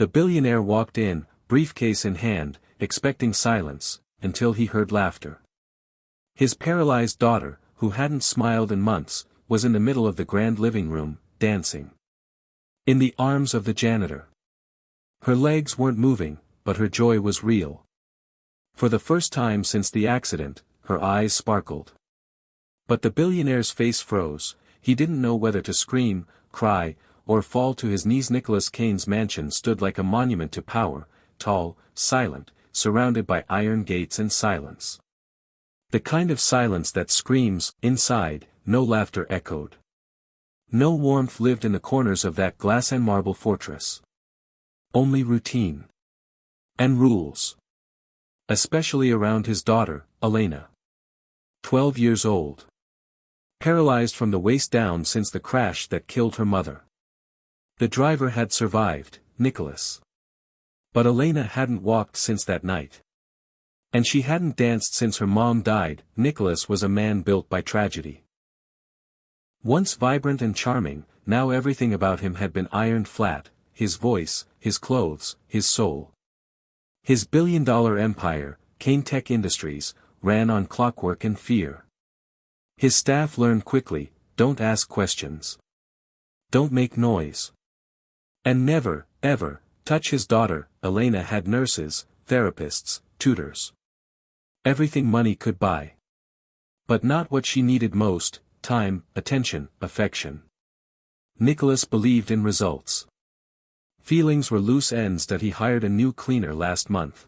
The billionaire walked in, briefcase in hand, expecting silence, until he heard laughter. His paralyzed daughter, who hadn't smiled in months, was in the middle of the grand living room, dancing. In the arms of the janitor. Her legs weren't moving, but her joy was real. For the first time since the accident, her eyes sparkled. But the billionaire's face froze. He didn't know whether to scream, cry, or fall to his knees. Nicholas Kane's mansion stood like a monument to power, tall, silent, surrounded by iron gates and silence. The kind of silence that screams. Inside, no laughter echoed. No warmth lived in the corners of that glass and marble fortress. Only routine. And rules. Especially around his daughter, Elena. 12 years old. Paralyzed from the waist down since the crash that killed her mother. The driver had survived, Nicholas. But Elena hadn't walked since that night. And she hadn't danced since her mom died. Nicholas was a man built by tragedy. Once vibrant and charming, now everything about him had been ironed flat, his voice, his clothes, his soul. His billion-dollar empire, KaneTech Industries, ran on clockwork and fear. His staff learned quickly, don't ask questions. Don't make noise. And never, ever, touch his daughter. Elena had nurses, therapists, tutors. Everything money could buy. But not what she needed most, time, attention, affection. Nicholas believed in results. Feelings were loose ends that he hired a new cleaner last month.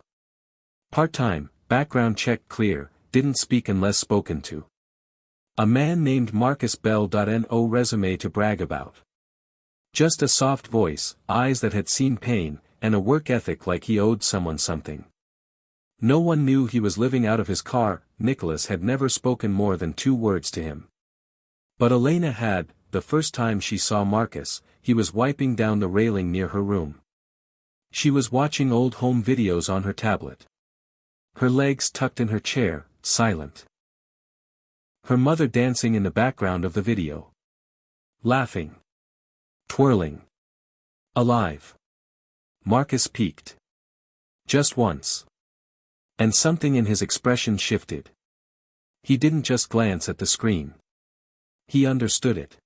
Part-time, background check clear, didn't speak unless spoken to. A man named Marcus Bell. No resume to brag about. Just a soft voice, eyes that had seen pain, and a work ethic like he owed someone something. No one knew he was living out of his car. Nicholas had never spoken more than 2 words to him. But Elena had. The first time she saw Marcus, he was wiping down the railing near her room. She was watching old home videos on her tablet. Her legs tucked in her chair, silent. Her mother dancing in the background of the video. Laughing. Twirling. Alive. Marcus peeked. Just once. And something in his expression shifted. He didn't just glance at the screen. He understood it.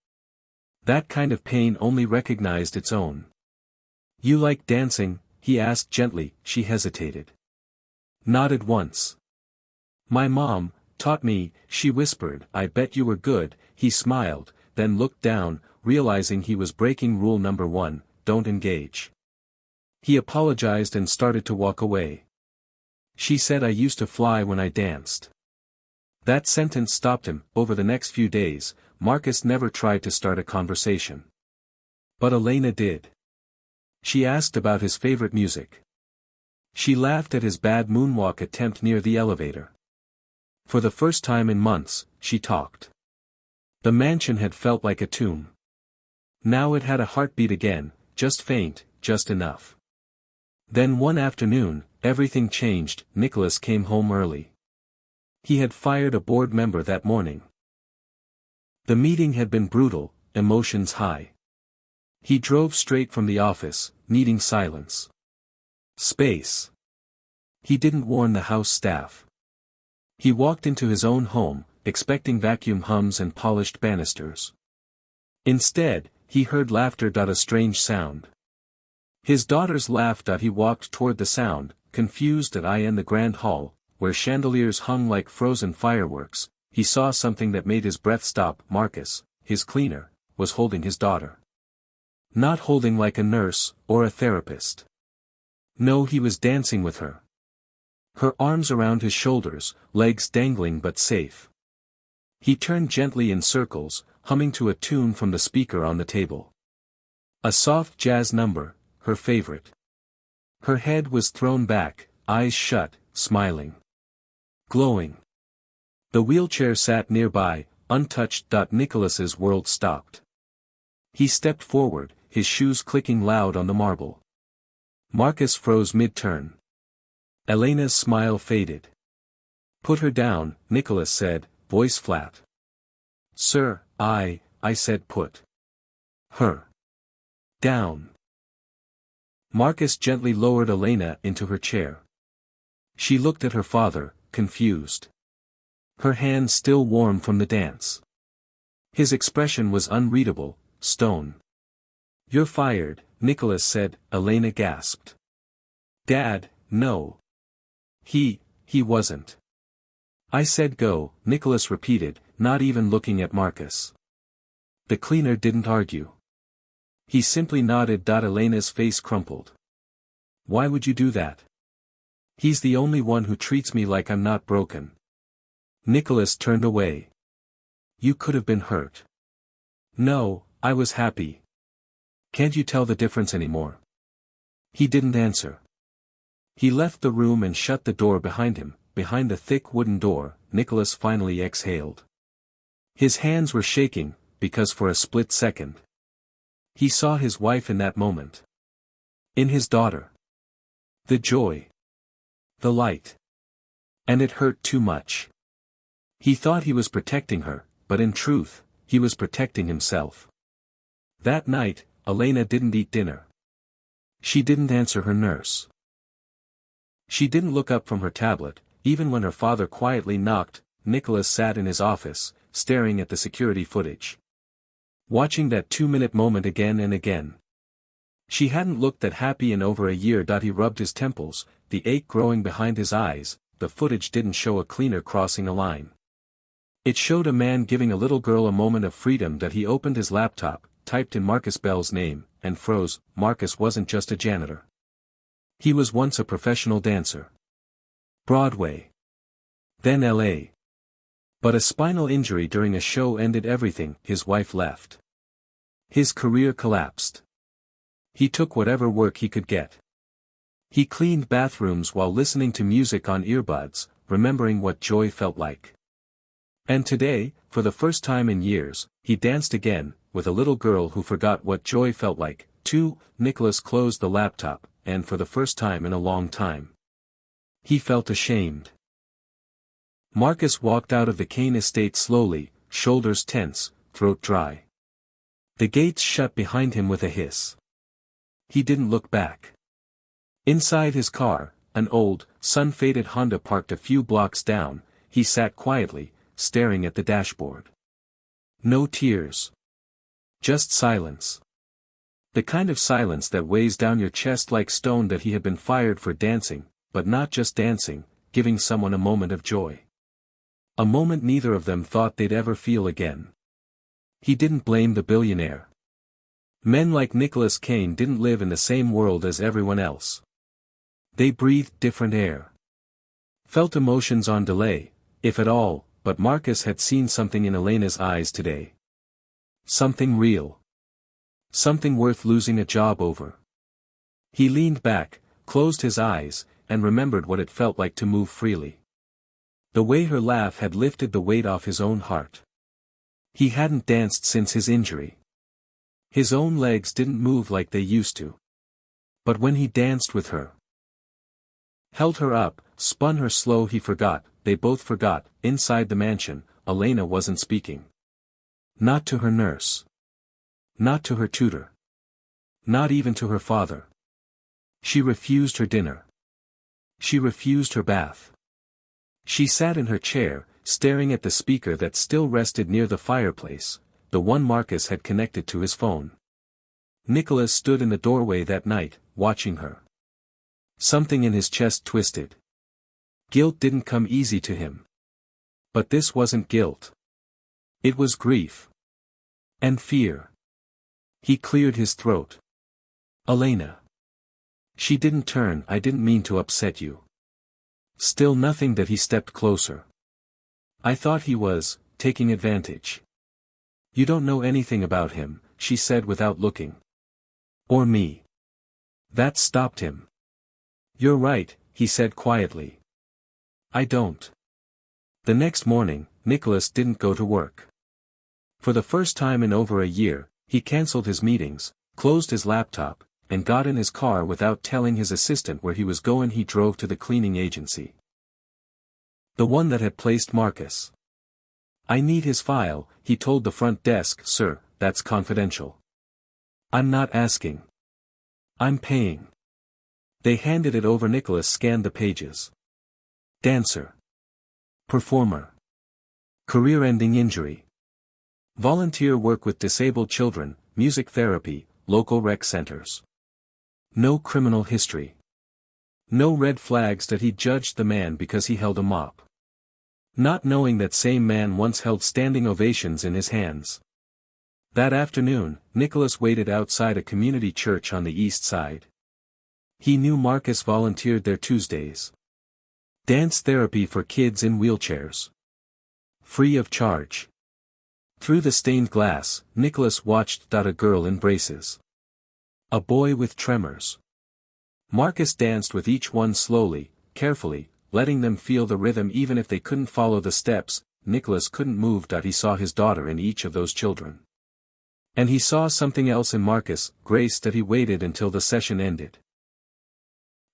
That kind of pain only recognized its own. You like dancing? He asked gently. She hesitated. Nodded once. My mom taught me, she whispered. I bet you were good. He smiled, then looked down, realizing he was breaking rule number 1, don't engage. He apologized and started to walk away. She said I used to fly when I danced. That sentence stopped him. Over the next few days, Marcus never tried to start a conversation. But Elena did. She asked about his favorite music. She laughed at his bad moonwalk attempt near the elevator. For the first time in months, she talked. The mansion had felt like a tomb. Now it had a heartbeat again, just faint, just enough. Then one afternoon, everything changed. Nicholas came home early. He had fired a board member that morning. The meeting had been brutal, emotions high. He drove straight from the office, needing silence. Space. He didn't warn the house staff. He walked into his own home, expecting vacuum hums and polished banisters. Instead, he heard laughter. A strange sound. His daughter's laugh. He walked toward the sound, confused. In the grand hall, where chandeliers hung like frozen fireworks, he saw something that made his breath stop. Marcus, his cleaner, was holding his daughter. Not holding like a nurse, or a therapist. No, he was dancing with her. Her arms around his shoulders, legs dangling but safe. He turned gently in circles, humming to a tune from the speaker on the table. A soft jazz number, her favorite. Her head was thrown back, eyes shut, smiling. Glowing. The wheelchair sat nearby, untouched. Nicholas's world stopped. He stepped forward, his shoes clicking loud on the marble. Marcus froze mid-turn. Elena's smile faded. Put her down, Nicholas said, voice flat. Sir, I said put her down. Marcus gently lowered Elena into her chair. She looked at her father, confused. Her hands still warm from the dance. His expression was unreadable, stone. "You're fired," Nicholas said. Elena gasped. "Dad, no. He wasn't." "I said go," Nicholas repeated, not even looking at Marcus. The cleaner didn't argue. He simply nodded. Elena's face crumpled. "Why would you do that? He's the only one who treats me like I'm not broken." Nicholas turned away. "You could have been hurt." "No, I was happy. Can't you tell the difference anymore?" He didn't answer. He left the room and shut the door behind him. Behind the thick wooden door, Nicholas finally exhaled. His hands were shaking, because for a split second, he saw his wife in that moment. In his daughter. The joy. The light. And it hurt too much. He thought he was protecting her, but in truth, he was protecting himself. That night, Elena didn't eat dinner. She didn't answer her nurse. She didn't look up from her tablet, even when her father quietly knocked. Nicholas sat in his office, staring at the security footage. Watching that 2-minute moment again and again. She hadn't looked that happy in over a year. He rubbed his temples, the ache growing behind his eyes. The footage didn't show a cleaner crossing a line. It showed a man giving a little girl a moment of freedom. He opened his laptop, typed in Marcus Bell's name, and froze. Marcus wasn't just a janitor. He was once a professional dancer. Broadway. Then LA. But a spinal injury during a show ended everything. His wife left. His career collapsed. He took whatever work he could get. He cleaned bathrooms while listening to music on earbuds, remembering what joy felt like. And today, for the first time in years, he danced again, with a little girl who forgot what joy felt like. Nicholas closed the laptop, and for the first time in a long time, he felt ashamed. Marcus walked out of the Kane estate slowly, shoulders tense, throat dry. The gates shut behind him with a hiss. He didn't look back. Inside his car, an old, sun-faded Honda parked a few blocks down. He sat quietly, staring at the dashboard. No tears. Just silence. The kind of silence that weighs down your chest like stone. He had been fired for dancing, but not just dancing, giving someone a moment of joy. A moment neither of them thought they'd ever feel again. He didn't blame the billionaire. Men like Nicholas Kane didn't live in the same world as everyone else. They breathed different air. Felt emotions on delay, if at all, but Marcus had seen something in Elena's eyes today. Something real. Something worth losing a job over. He leaned back, closed his eyes, and remembered what it felt like to move freely. The way her laugh had lifted the weight off his own heart. He hadn't danced since his injury. His own legs didn't move like they used to. But when he danced with her, held her up, spun her slow, he forgot, they both forgot. Inside the mansion, Elena wasn't speaking. Not to her nurse. Not to her tutor. Not even to her father. She refused her dinner. She refused her bath. She sat in her chair, staring at the speaker that still rested near the fireplace, the one Marcus had connected to his phone. Nicholas stood in the doorway that night, watching her. Something in his chest twisted. Guilt didn't come easy to him. But this wasn't guilt. It was grief. And fear. He cleared his throat. "Elena." She didn't turn. "I didn't mean to upset you." Still nothing. That he stepped closer. "I thought he was, taking advantage." "You don't know anything about him," she said without looking. "Or me." That stopped him. "You're right," he said quietly. "I don't." The next morning, Nicholas didn't go to work. For the first time in over a year, he cancelled his meetings, closed his laptop, and got in his car without telling his assistant where he was going. He drove to the cleaning agency. The one that had placed Marcus. "I need his file," he told the front desk. "Sir, that's confidential." "I'm not asking. I'm paying." They handed it over. Nicholas scanned the pages. Dancer. Performer. Career-ending injury. Volunteer work with disabled children, music therapy, local rec centers. No criminal history. No red flags that he judged the man because he held a mop. Not knowing that same man once held standing ovations in his hands. That afternoon, Nicholas waited outside a community church on the east side. He knew Marcus volunteered there Tuesdays. Dance therapy for kids in wheelchairs. Free of charge. Through the stained glass, Nicholas watched a girl in braces. A boy with tremors. Marcus danced with each one slowly, carefully, letting them feel the rhythm even if they couldn't follow the steps. Nicholas couldn't move. He saw his daughter in each of those children. And he saw something else in Marcus, grace. That he waited until the session ended.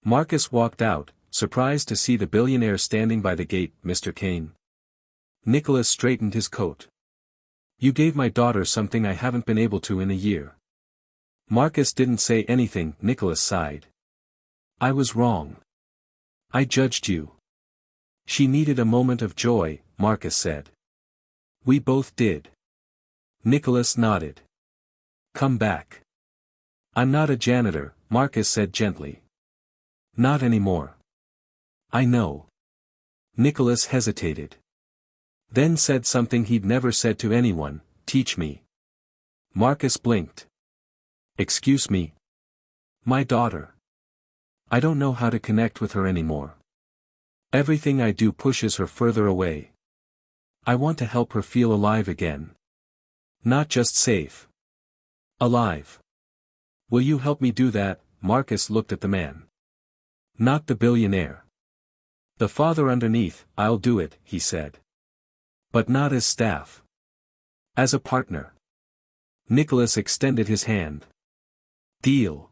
Marcus walked out, surprised to see the billionaire standing by the gate. Mr. Kane. Nicholas straightened his coat. You gave my daughter something I haven't been able to in a year. Marcus didn't say anything. Nicholas sighed. I was wrong. I judged you. She needed a moment of joy, Marcus said. We both did. Nicholas nodded. Come back. I'm not a janitor, Marcus said gently. Not anymore. I know. Nicholas hesitated. Then said something he'd never said to anyone, teach me. Marcus blinked. Excuse me? My daughter. I don't know how to connect with her anymore. Everything I do pushes her further away. I want to help her feel alive again. Not just safe. Alive. Will you help me do that? Marcus looked at the man. Not the billionaire. The father underneath. I'll do it, he said. But not as staff. As a partner. Nicholas extended his hand. Deal.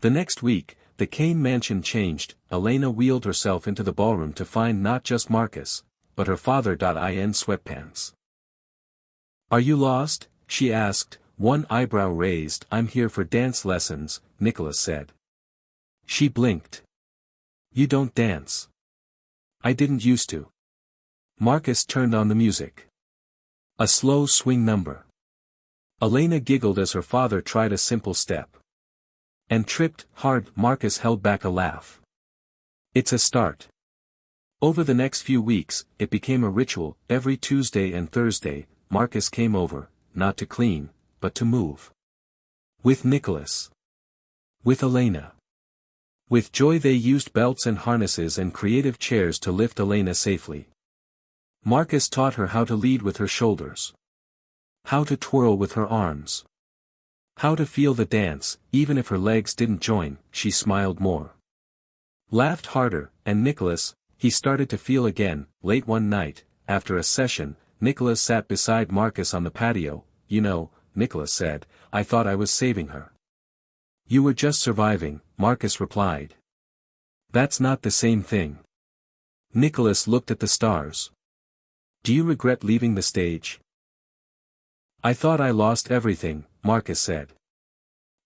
The next week, the Kane mansion changed. Elena wheeled herself into the ballroom to find not just Marcus, but her father. In sweatpants. Are you lost? She asked, one eyebrow raised. I'm here for dance lessons, Nicholas said. She blinked. You don't dance. I didn't used to. Marcus turned on the music. A slow swing number. Elena giggled as her father tried a simple step. And tripped hard. Marcus held back a laugh. It's a start. Over the next few weeks, it became a ritual. Every Tuesday and Thursday, Marcus came over, not to clean, but to move. With Nicholas. With Elena. With joy they used belts and harnesses and creative chairs to lift Elena safely. Marcus taught her how to lead with her shoulders. How to twirl with her arms. How to feel the dance, even if her legs didn't join. She smiled more. Laughed harder, and Nicholas, he started to feel again. Late one night, after a session, Nicholas sat beside Marcus on the patio. You know, Nicholas said, I thought I was saving her. You were just surviving, Marcus replied. That's not the same thing. Nicholas looked at the stars. Do you regret leaving the stage? I thought I lost everything, Marcus said.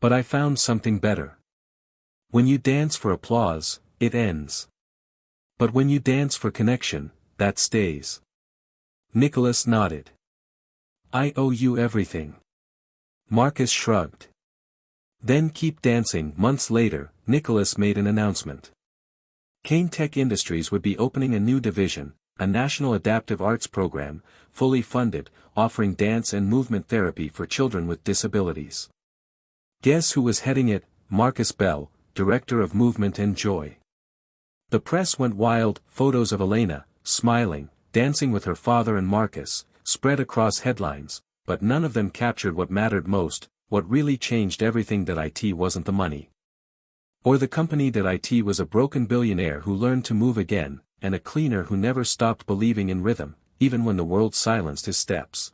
But I found something better. When you dance for applause, it ends. But when you dance for connection, that stays. Nicholas nodded. I owe you everything. Marcus shrugged. Then keep dancing. Months later, Nicholas made an announcement. KaneTech Industries would be opening a new division, a national adaptive arts program, fully funded, offering dance and movement therapy for children with disabilities. Guess who was heading it? Marcus Bell, Director of Movement and Joy. The press went wild. Photos of Elena, smiling, dancing with her father and Marcus, spread across headlines, but none of them captured what mattered most. What really changed everything. That IT wasn't the money. Or the company. That IT was a broken billionaire who learned to move again, and a cleaner who never stopped believing in rhythm, even when the world silenced his steps.